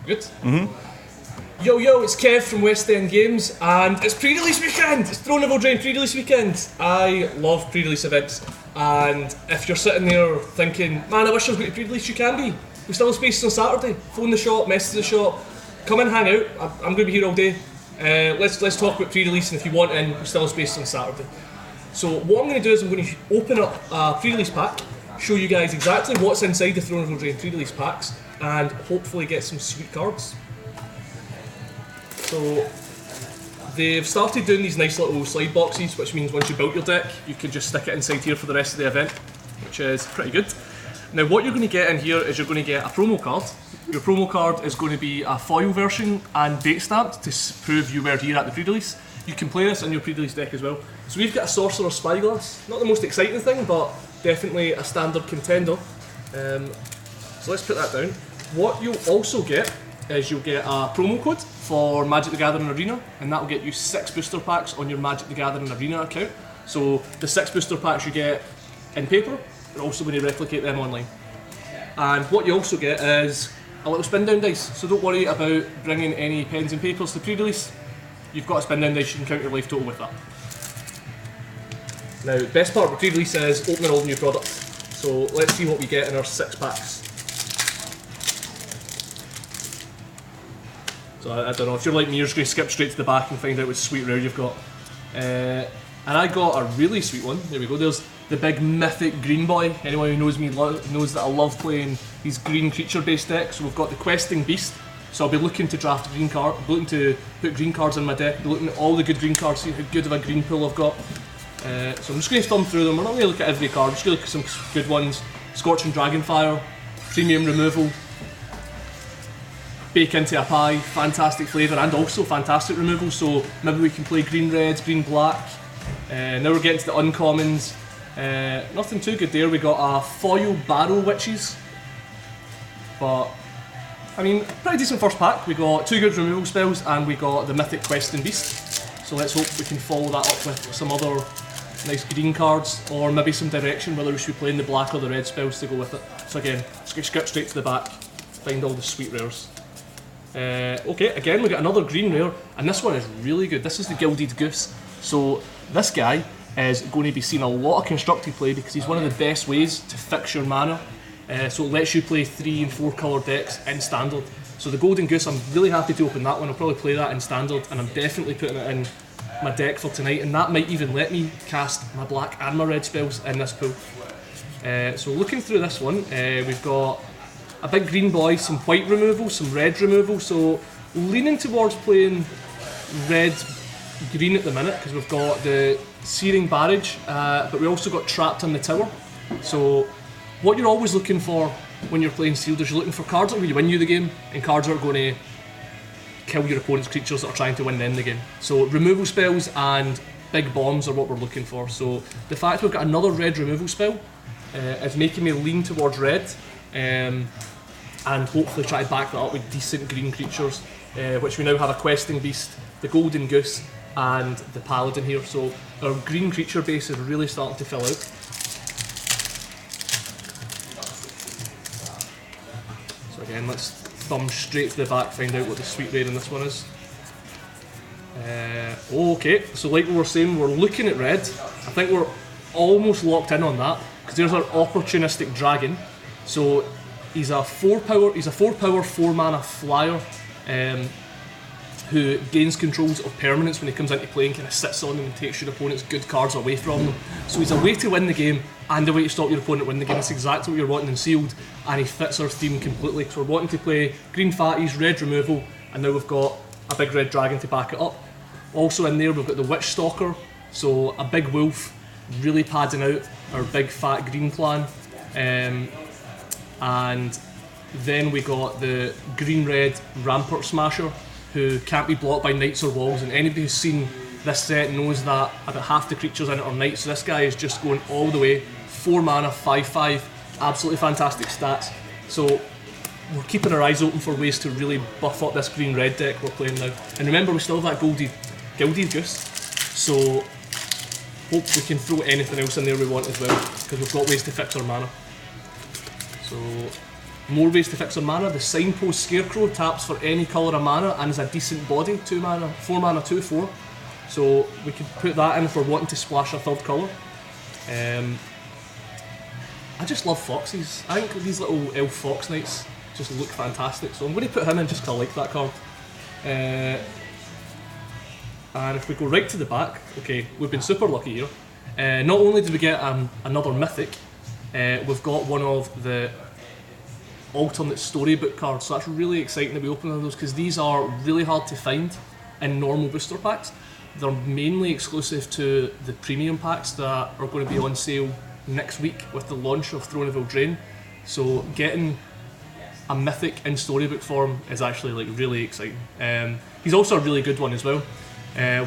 Good? Yo, it's Kev from West End Games, and it's pre-release weekend! It's Throne of Eldraine pre-release weekend! I love pre-release events, and if you're sitting there thinking, man, I wish I was going to pre-release, you can be. We still have spaces on Saturday. Phone the shop, message the shop, come and hang out. I'm going to be here all day. Let's talk about pre-release, and if you want in, we still have spaces on Saturday. So what I'm going to do is I'm going to open up a pre-release pack, show you guys exactly what's inside the Throne of Eldraine pre-release packs, and hopefully get some sweet cards. So they've started doing these nice little slide boxes, which means once you built your deck, you can just stick it inside here for the rest of the event, which is pretty good. Now what you're going to get in here is you're going to get a promo card. Your promo card is going to be a foil version and date stamped to prove you were here at the pre-release. You can play this in your pre-release deck as well. So we've got a Sorcerer's Spyglass. Not the most exciting thing, but definitely a standard contender. So let's put that down. What you'll also get is you'll get a promo code for Magic the Gathering Arena, and that will get you 6 booster packs on your Magic the Gathering Arena account. So the 6 booster packs you get in paper, you're also going to replicate them online. And what you also get is a little spin down dice, so don't worry about bringing any pens and papers to pre-release. You've got a spin down dice, you can count your life total with that. Now, the best part of the pre-release is opening all the new products. So let's see what we get in our 6 packs. So I don't know, if you're like me, you're just going to skip straight to the back and find out what sweet rare you've got. And I got a really sweet one. There we go, there's the big mythic green boy. Anyone who knows me knows that I love playing these green creature based decks. So we've got the Questing Beast. So I'll be looking to draft green card, looking to put green cards in my deck, looking at all the good green cards, see how good of a green pool I've got. So I'm just going to thumb through them. We're not going to look at every card, we're just going to look at some good ones. Scorching Dragonfire, premium removal, bake into a pie, fantastic flavour and also fantastic removal. So maybe we can play green reds, green black. Now we're getting to the uncommons. Nothing too good there. We got a foil Barrow Witches, but I mean, pretty decent first pack. We got 2 good removal spells and we got the mythic Questing Beast. So let's hope we can follow that up with some other nice green cards, or maybe some direction whether we should be playing the black or the red spells to go with it. So again, just going to skip straight to the back, find all the sweet rares. Okay, again we got another green rare, and this one is really good. This is the Gilded Goose. So this guy is going to be seeing a lot of constructed play because he's one of the best ways to fix your mana. So it lets you play 3 and 4 colour decks in standard. So the Golden Goose, I'm really happy to open that one. I'll probably play that in standard, and I'm definitely putting it in my deck for tonight, and that might even let me cast my black and my red spells in this pool. So looking through this one, we've got a big green boy, some white removal, some red removal, so leaning towards playing red-green at the minute because we've got the Searing Barrage, but we also got Trapped on the Tower. So what you're always looking for when you're playing Sealed is you're looking for cards that will win you the game, and cards that are going to kill your opponent's creatures that are trying to win them the game. So removal spells and big bombs are what we're looking for. So the fact we've got another red removal spell is making me lean towards red, and hopefully try to back that up with decent green creatures, which we now have a Questing Beast, the Golden Goose and the Paladin here. So our green creature base is really starting to fill out. So again, let's thumb straight to the back, find out what the sweet rare in this one is. Okay, so like we were saying, we're looking at red. I think we're almost locked in on that, because there's our Opportunistic Dragon. So he's a 4 power, 4 mana flyer, who gains controls of permanents when he comes into play and kind of sits on them and takes your opponent's good cards away from them. So he's a way to win the game and a way to stop your opponent winning the game. That's exactly what you're wanting in Sealed, and he fits our theme completely. So we're wanting to play green fatties, red removal, and now we've got a big red dragon to back it up. Also in there we've got the Witch Stalker, so a big wolf, really padding out our big fat green plan. And then we got the green-red Rampart Smasher, who can't be blocked by knights or walls, and anybody who's seen this set knows that about half the creatures in it are knights, so this guy is just going all the way. 4 mana, 5/5, absolutely fantastic stats. So we're keeping our eyes open for ways to really buff up this green-red deck we're playing now. And remember, we still have that Gilded Goose, so hope we can throw anything else in there we want as well, because we've got ways to fix our mana. So more ways to fix our mana. The Signpost Scarecrow taps for any colour of mana and is a decent body, 2 mana, 4 mana, 2/4. So we could put that in if we're wanting to splash a third colour. I just love foxes. I think these little elf fox knights just look fantastic, so I'm going to put him in just because I like that card. And if we go right to the back, okay, we've been super lucky here. Not only did we get another mythic, we've got one of the alternate storybook cards, so that's really exciting to be opening those because these are really hard to find in normal booster packs. They're mainly exclusive to the premium packs that are going to be on sale next week with the launch of Throne of Eldraine. So getting a mythic in storybook form is actually like really exciting. He's also a really good one as well.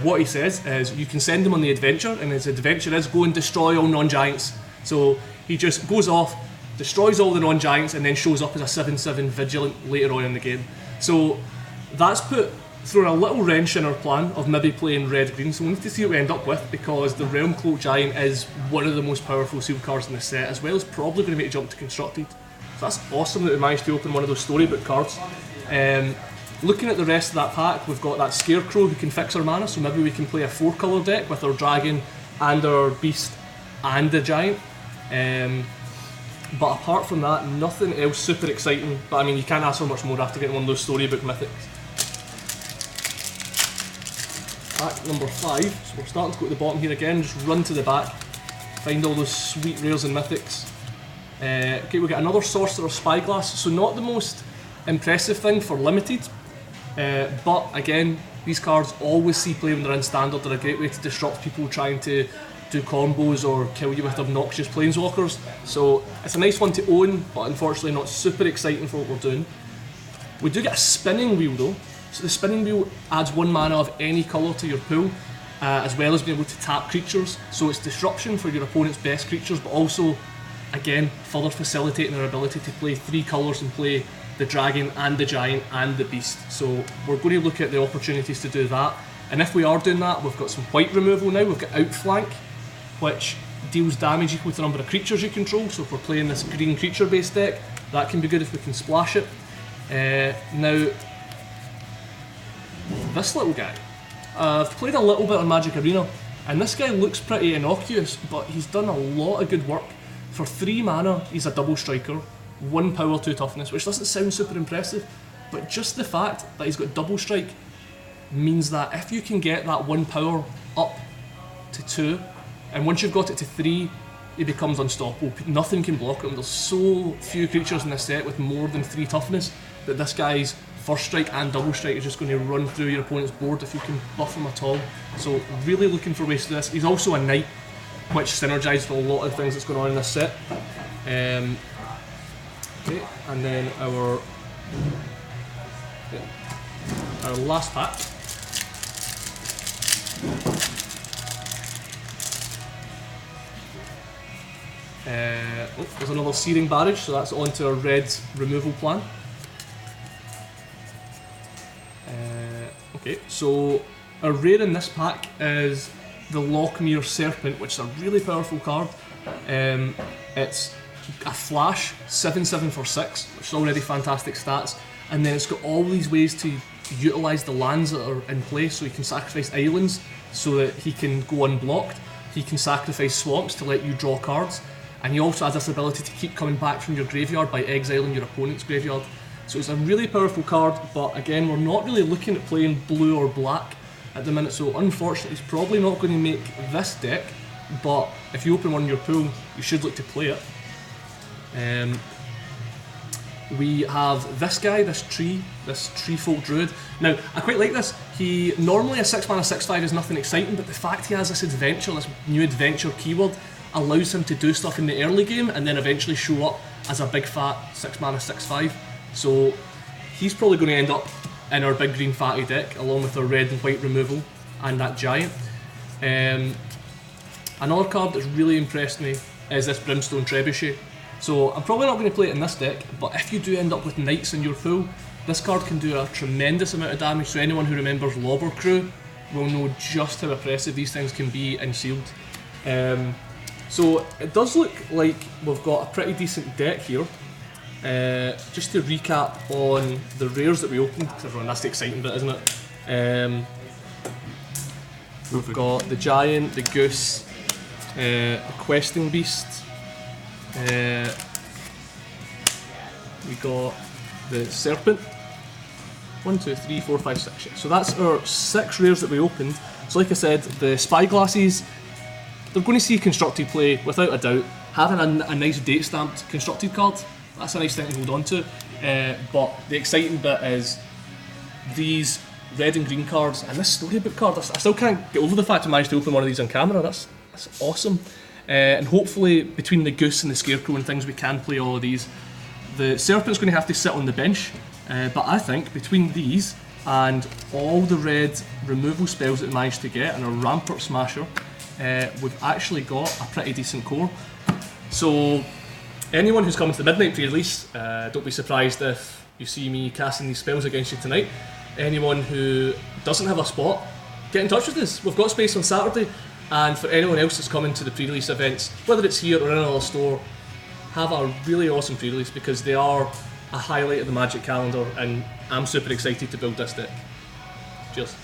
What he says is you can send him on the adventure, and his adventure is go and destroy all non-giants. So he just goes off, destroys all the non-giants, and then shows up as a 7/7 Vigilant later on in the game. So that's thrown a little wrench in our plan of maybe playing red-green, so we need to see what we end up with, because the Realm Cloak Giant is one of the most powerful sealed cards in the set, as well as probably going to make a jump to Constructed. So that's awesome that we managed to open one of those storybook cards. Looking at the rest of that pack, we've got that Scarecrow who can fix our mana, so maybe we can play a 4-colour deck with our Dragon and our Beast and the Giant. But apart from that, nothing else super exciting, but I mean you can't ask for much more after getting one of those storybook mythics. Pack number 5, so we're starting to go to the bottom here again, just run to the back, find all those sweet rares and mythics. Okay, we get another Sorcerer Spyglass, so not the most impressive thing for limited, but again, these cards always see play when they're in standard. They're a great way to disrupt people trying to do combos or kill you with obnoxious planeswalkers, so it's a nice one to own, but unfortunately not super exciting for what we're doing. We do get a spinning wheel though. So the spinning wheel adds 1 mana of any colour to your pool, as well as being able to tap creatures. So it's disruption for your opponent's best creatures, but also, again, further facilitating our ability to play 3 colours and play the Dragon and the Giant and the Beast. So we're going to look at the opportunities to do that. And if we are doing that, we've got some white removal now. We've got Outflank, which deals damage equal to the number of creatures you control. So if we're playing this green creature-based deck, that can be good if we can splash it. Now, this little guy. I've played a little bit on Magic Arena, and this guy looks pretty innocuous, but he's done a lot of good work. For 3 mana, he's a double striker, 1 power, 2 toughness, which doesn't sound super impressive, but just the fact that he's got double strike means that if you can get that 1 power up to 2, and once you've got it to 3, he becomes unstoppable. Nothing can block him. There's so few creatures in this set with more than 3 toughness that this guy's first strike and double strike is just going to run through your opponent's board if you can buff him at all. So really looking for ways to this. He's also a knight, which synergises with a lot of things that's going on in this set. Okay, and then our last pack. There's another Searing Barrage, so that's onto our red removal plan. Okay, so our rare in this pack is the Lochmere Serpent, which is a really powerful card. It's a flash, 7/7 for 6, which is already fantastic stats, and then it's got all these ways to utilise the lands that are in play, so he can sacrifice islands so that he can go unblocked, he can sacrifice swamps to let you draw cards, and he also has this ability to keep coming back from your graveyard by exiling your opponent's graveyard. So it's a really powerful card, but again, we're not really looking at playing blue or black at the minute, so unfortunately it's probably not going to make this deck, but if you open one in your pool, you should look to play it. We have this guy, this Treefolk Druid. Now, I quite like this. He normally a 6 mana 6/5 is nothing exciting, but the fact he has this adventure, this new adventure keyword, allows him to do stuff in the early game and then eventually show up as a big fat 6 mana 6/5. So he's probably going to end up in our big green fatty deck along with our red and white removal and that Giant. Another card that's really impressed me is this Brimstone Trebuchet. So I'm probably not going to play it in this deck, but if you do end up with Knights in your pool, this card can do a tremendous amount of damage, so anyone who remembers Lobber Crew will know just how oppressive these things can be in sealed. So it does look like we've got a pretty decent deck here. Just to recap on the rares that we opened, because everyone, that's the exciting bit, isn't it? We've got the Giant, the Goose, the Questing Beast, we got the Serpent. 1, 2, 3, 4, 5, 6. Yeah. So that's our 6 rares that we opened. So like I said, the Spyglasses, they're going to see constructed play without a doubt. Having a nice date stamped constructed card, that's a nice thing to hold on to. But the exciting bit is these red and green cards and this storybook card. I still can't get over the fact I managed to open one of these on camera. That's awesome. And hopefully between the Goose and the Scarecrow and things, we can play all of these. The Serpent's going to have to sit on the bench. But I think between these and all the red removal spells that we managed to get and a Rampart Smasher, we've actually got a pretty decent core. So anyone who's coming to the Midnight pre-release, don't be surprised if you see me casting these spells against you tonight. Anyone who doesn't have a spot, get in touch with us. We've got space on Saturday, and for anyone else that's coming to the pre-release events, whether it's here or in another store, have a really awesome pre-release because they are a highlight of the Magic calendar, and I'm super excited to build this deck. Cheers.